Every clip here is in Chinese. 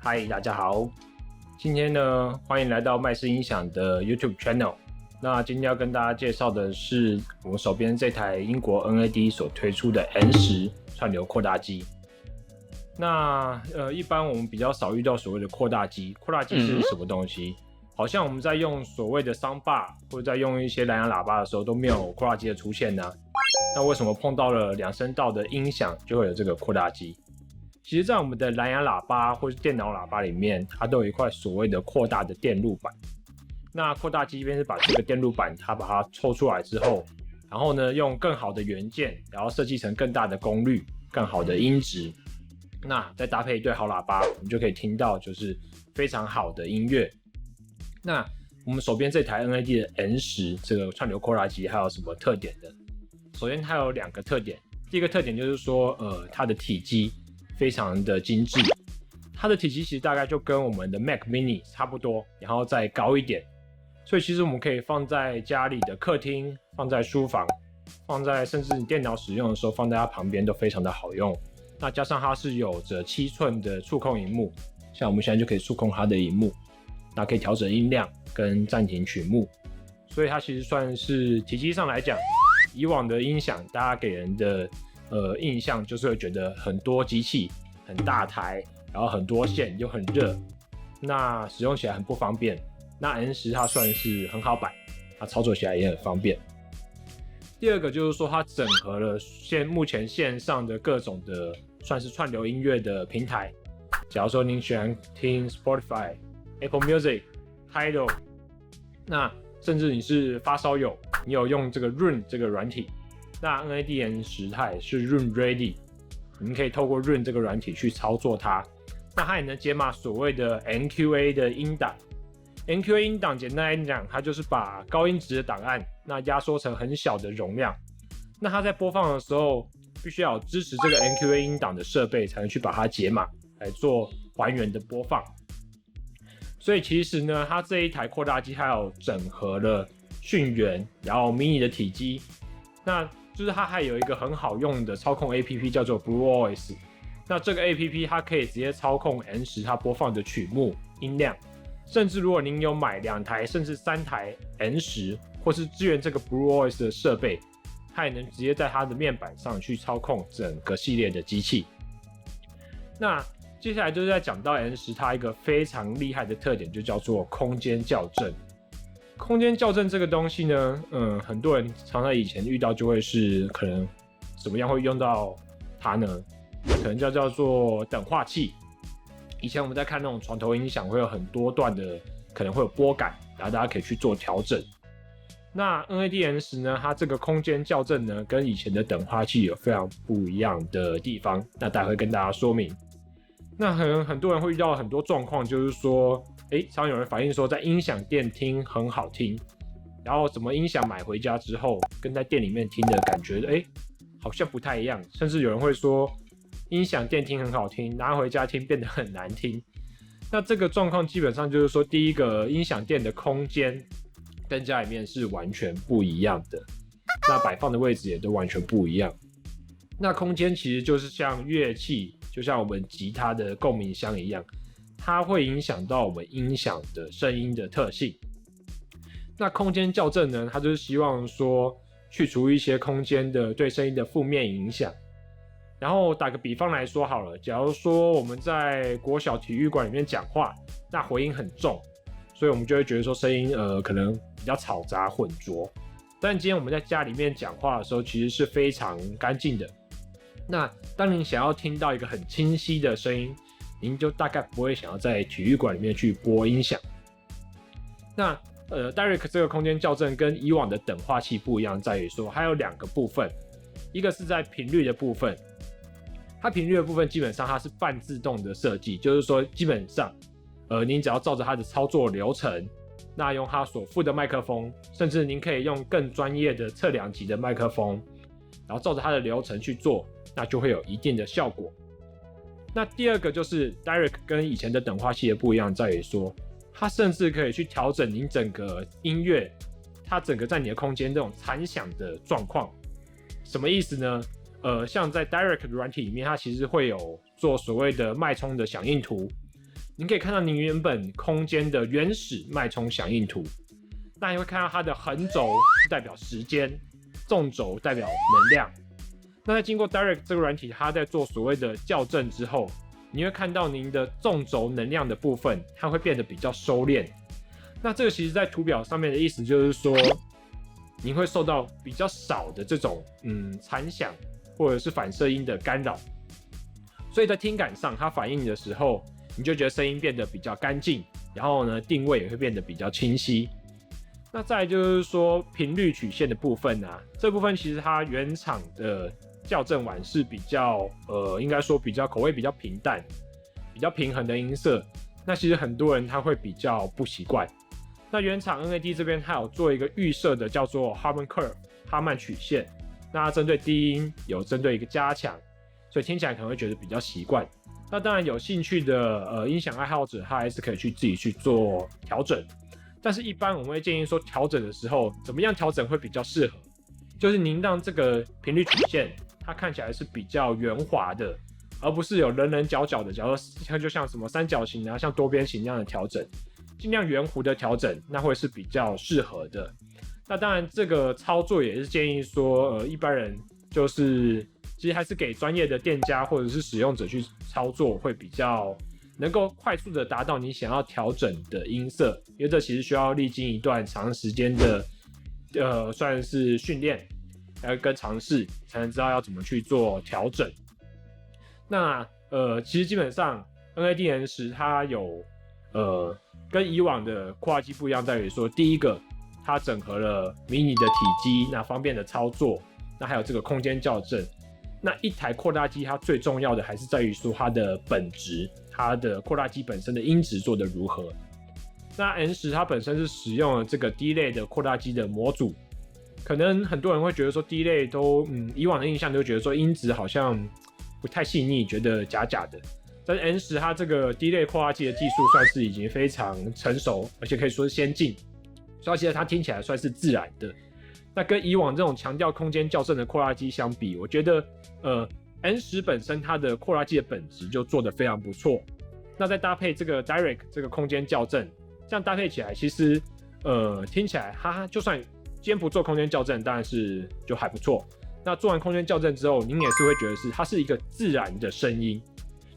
嗨，大家好，今天呢，欢迎来到麦斯音响的 YouTube Channel。那今天要跟大家介绍的是我们手边这台英国 NAD 所推出的 N10 串流扩大机。那一般我们比较少遇到所谓的扩大机，扩大机是什么东西？好像我们在用所谓的 soundbar 或者在用一些蓝牙喇叭的时候都没有扩大机的出现呢？那为什么碰到了2声道的音响就会有这个扩大机？其实，在我们的蓝牙喇叭或是电脑喇叭里面，它都有一块所谓的扩大的电路板。那扩大机这边是把这个电路板，它把它抽出来之后，然后呢，用更好的元件，然后设计成更大的功率、更好的音质。那再搭配一对好喇叭，我们就可以听到就是非常好的音乐。那我们手边这台 NAD 的 N10 这个串流扩大机还有什么特点呢？首先它有2个特点，第一个特点就是说，它的体积非常的精致，它的体积其实大概就跟我们的 Mac Mini 差不多，然后再高一点，所以其实我们可以放在家里的客厅，放在书房，放在甚至你电脑使用的时候放在它旁边都非常的好用。那加上它是有着7寸的触控萤幕，像我们现在就可以触控它的萤幕，那可以调整音量跟暂停曲目，所以它其实算是体积上来讲，以往的音响大家给人的印象就是会觉得很多机器很大台，然后很多线又很热，那使用起来很不方便。那 N10 它算是很好摆，它操作起来也很方便。第二个就是说它整合了目前线上的各种的算是串流音乐的平台，假如说您喜欢听 Spotify、Apple Music、Tidal， 那甚至你是发烧友，你有用这个 Roon 这个软体，那 NAD N10 它也是 Roon Ready， 你们可以透过 Roon 这个软体去操作它。那它也能解码所谓的 NQA 的音档。NQA 音档简单来讲，它就是把高音质的档案那压缩成很小的容量。那它在播放的时候，必须要有支持这个 NQA 音档的设备，才能去把它解码来做还原的播放。所以其实呢，它这一台扩大机还有整合了讯源，然后 mini 的体积，那就是它还有一个很好用的操控 APP 叫做 BlueOS。那这个 APP 它可以直接操控 N10 它播放的曲目、音量，甚至如果您有买2台甚至3台 N10， 或是支援这个 BlueOS 的设备，它也能直接在它的面板上去操控整个系列的机器。那接下来就是在讲到 N10 它一个非常厉害的特点，就叫做空间校正。空间校正这个东西呢，很多人常常以前遇到就会是可能怎么样会用到它呢？可能叫做等化器。以前我们在看那种床头音响，会有很多段的，可能会有拨杆，然后大家可以去做调整。那 NAD N10 呢，它这个空间校正呢，跟以前的等化器有非常不一样的地方。那待会跟大家说明。那很多人会遇到很多状况，就是说，常有人反映说，在音响店听很好听，然后怎么音响买回家之后，跟在店里面听的感觉，好像不太一样。甚至有人会说，音响店听很好听，拿回家听变得很难听。那这个状况基本上就是说，第一个，音响店的空间跟家里面是完全不一样的，那摆放的位置也都完全不一样。那空间其实就是像乐器，就像我们吉他的共鸣箱一样，它会影响到我们音响的声音的特性。那空间校正呢，它就是希望说去除一些空间的对声音的负面影响。然后打个比方来说好了，假如说我们在国小体育馆里面讲话，那回音很重，所以我们就会觉得说声音可能比较嘈杂混浊。但今天我们在家里面讲话的时候，其实是非常干净的。那当您想要听到一个很清晰的声音，您就大概不会想要在体育馆里面去播音响。那Direct 这个空间校正跟以往的等化器不一样，在于说还有2个部分，一个是在频率的部分。它频率的部分基本上它是半自动的设计，就是说基本上，您只要照着它的操作流程，那用它所附的麦克风，甚至您可以用更专业的测量级的麦克风，然后照着它的流程去做，那就会有一定的效果。那第2个就是 Direct 跟以前的等化器的不一样，在于说，它甚至可以去调整您整个音乐，它整个在你的空间这种残响的状况。什么意思呢？像在 Direct 软体里面，它其实会有做所谓的脉冲的响应图。您可以看到您原本空间的原始脉冲响应图。那你会看到它的横轴代表时间，纵轴代表能量。那在经过 Direct 这个软体，它在做所谓的校正之后，你会看到您的纵轴能量的部分，它会变得比较收敛。那这个其实在图表上面的意思就是说，您会受到比较少的这种残响或者是反射音的干扰，所以在听感上，它反应的时候，你就觉得声音变得比较干净，然后呢，定位也会变得比较清晰。那再来就是说频率曲线的部分啊，这部分其实它原厂的校正完是比较应该说比较口味比较平淡、比较平衡的音色。那其实很多人他会比较不习惯。那原厂 NAD 这边它有做一个预设的叫做 Harman Curve 哈曼曲线，那它针对低音有针对一个加强，所以听起来可能会觉得比较习惯。那当然有兴趣的音响爱好者，他还是可以自己去做调整。但是一般我们会建议说，调整的时候怎么样调整会比较适合，就是您让这个频率曲线它看起来是比较圆滑的，而不是有棱棱角角的，假如说就像什么三角形啊、像多边形那样的调整，尽量圆弧的调整，那会是比较适合的。那当然，这个操作也是建议说，一般人就是其实还是给专业的店家或者是使用者去操作，会比较能够快速的达到你想要调整的音色，因为这其实需要历经一段长时间的算是训练，跟尝试，才能知道要怎么去做调整。那其实基本上 NAD-N10 它有跟以往的扩大机不一样，在于说，第一个它整合了迷你的体积，那方便的操作，那还有这个空间校正。那一台扩大机它最重要的还是在于说它的本质，它的扩大机本身的音质做得如何。那 N10 它本身是使用了这个低类的扩大机的模组，可能很多人会觉得说低类都以往的印象都觉得说音质好像不太细腻，觉得假假的。但是 N10 它这个低类扩大机的技术算是已经非常成熟，而且可以说是先进，所以其实它听起来算是自然的。那跟以往这种强调空间校正的扩大机相比，我觉得N10 本身它的扩大机的本质就做得非常不错。那再搭配这个 Direct 这个空间校正，这样搭配起来，其实听起来它就算今天不做空间校正，当然是就还不错。那做完空间校正之后，您也是会觉得它是一个自然的声音，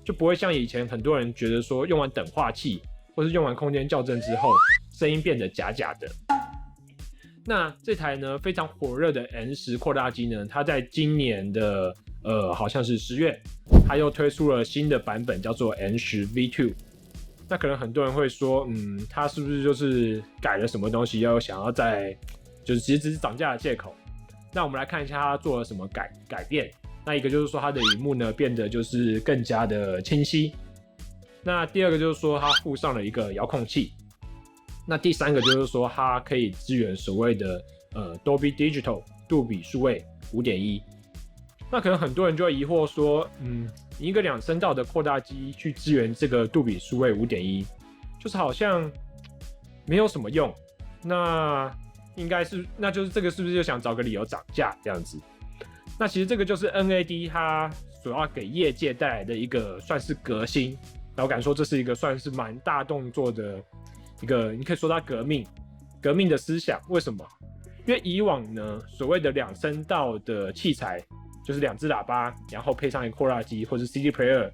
就不会像以前很多人觉得说用完等化器或是用完空间校正之后，声音变得假假的。那这台呢非常火热的 N10 扩大机呢，它在今年的好像是10月，它又推出了新的版本，叫做 N10 V2。那可能很多人会说，它是不是就是改了什么东西，要想要在就是其实只是涨价的借口。那我们来看一下它做了什么改变。那一个就是说它的萤幕呢变得就是更加的清晰。那第二个就是说它附上了一个遥控器。那第三个就是说它可以支援所谓的Dolby Digital 杜比数位 5.1。那可能很多人就会疑惑说，一个2声道的扩大机去支援这个杜比数位 5.1， 就是好像没有什么用。那就是这个是不是就想找个理由涨价这样子？那其实这个就是 NAD 它所要给业界带来的一个算是革新。那我敢说这是一个算是蛮大动作的一个，你可以说它革命的思想。为什么？因为以往呢，所谓的2声道的器材就是2只喇叭，然后配上一个扩大机或是 CD player，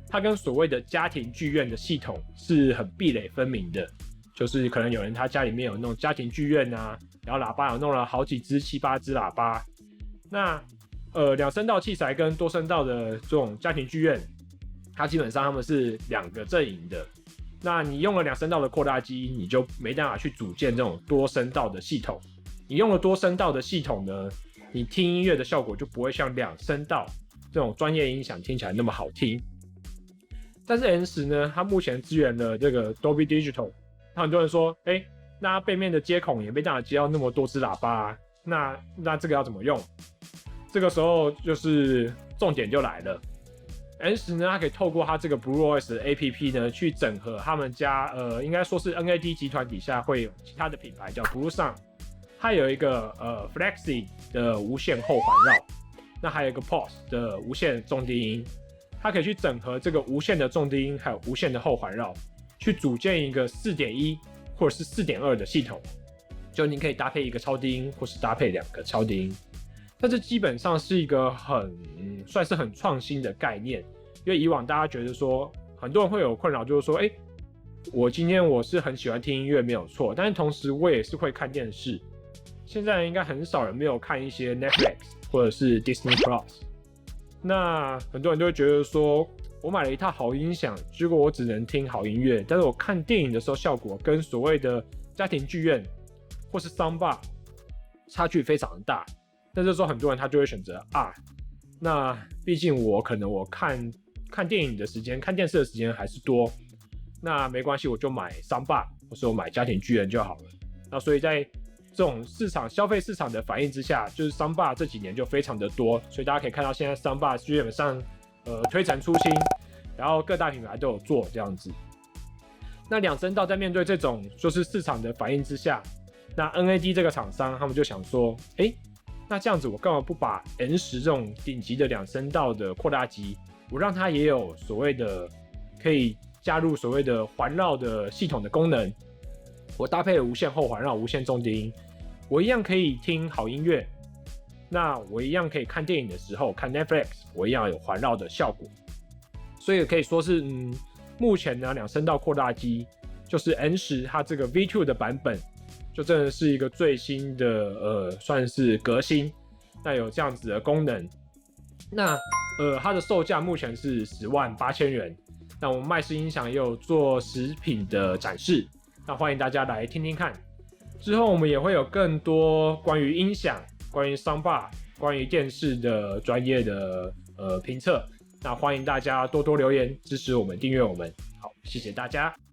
它跟所谓的家庭剧院的系统是很壁垒分明的。就是可能有人他家里面有那种家庭剧院啊，然后喇叭有弄了好几只7、8只喇叭。那2声道器材跟多声道的这种家庭剧院，它基本上他们是2个阵营的。那你用了2声道的扩大机，你就没办法去组建这种多声道的系统。你用了多声道的系统呢，你听音乐的效果就不会像2声道这种专业音响听起来那么好听。但是 N10 呢，它目前支援了这个 Dolby Digital。那很多人说，那它背面的接孔也没办法接到那么多只喇叭啊，那这个要怎么用？这个时候就是重点就来了。N10 呢，它可以透过它这个 BlueOS 的 APP 呢，去整合他们家应该说是 NAD 集团底下会有其他的品牌叫 BlueSound， 它有一个Flexi 的无线后环绕，那还有一个 Pulse 的无线重低音，它可以去整合这个无线的重低音还有无线的后环绕，去组建一个4.1或者是4.2的系统，就你可以搭配一个超低音，或是搭配2个超低音。那这基本上是一个算是很创新的概念，因为以往大家觉得说，很多人会有困扰，就是说，我今天我是很喜欢听音乐没有错，但是同时我也是会看电视。现在应该很少人没有看一些 Netflix 或者是 Disney Plus。那很多人都会觉得说，我买了一套好音响，结果我只能听好音乐，但是我看电影的时候效果跟所谓的家庭剧院或是 soundbar 差距非常的大。那这时候很多人他就会选择那毕竟我看电影的时间、看电视的时间还是多，那没关系，我就买 soundbar 或是我买家庭剧院就好了。那所以在这种消费市场的反应之下，就是 soundbar 这几年就非常的多，所以大家可以看到现在 soundbar 基本上推陈出新，然后各大品牌都有做这样子。那两声道在面对这种就是市场的反应之下，那 NAD 这个厂商他们就想说，那这样子我干嘛不把 N10 这种顶级的2声道的扩大机，我让它也有所谓的可以加入所谓的环绕的系统的功能，我搭配了无线后环绕、无线重低音，我一样可以听好音乐，那我一样可以看电影的时候看 Netflix， 我一样有环绕的效果。所以可以说是目前呢2声道扩大机就是 N10 它这个 V2 的版本，就真的是一个最新的算是革新，那有这样子的功能。那它的售价目前是108000元。那我们麦斯音响也有做实品的展示，那欢迎大家来听听看。之后我们也会有更多关于音响、关于 soundbar、关于电视的专业的评测，那欢迎大家多多留言支持我们、订阅我们。好，谢谢大家。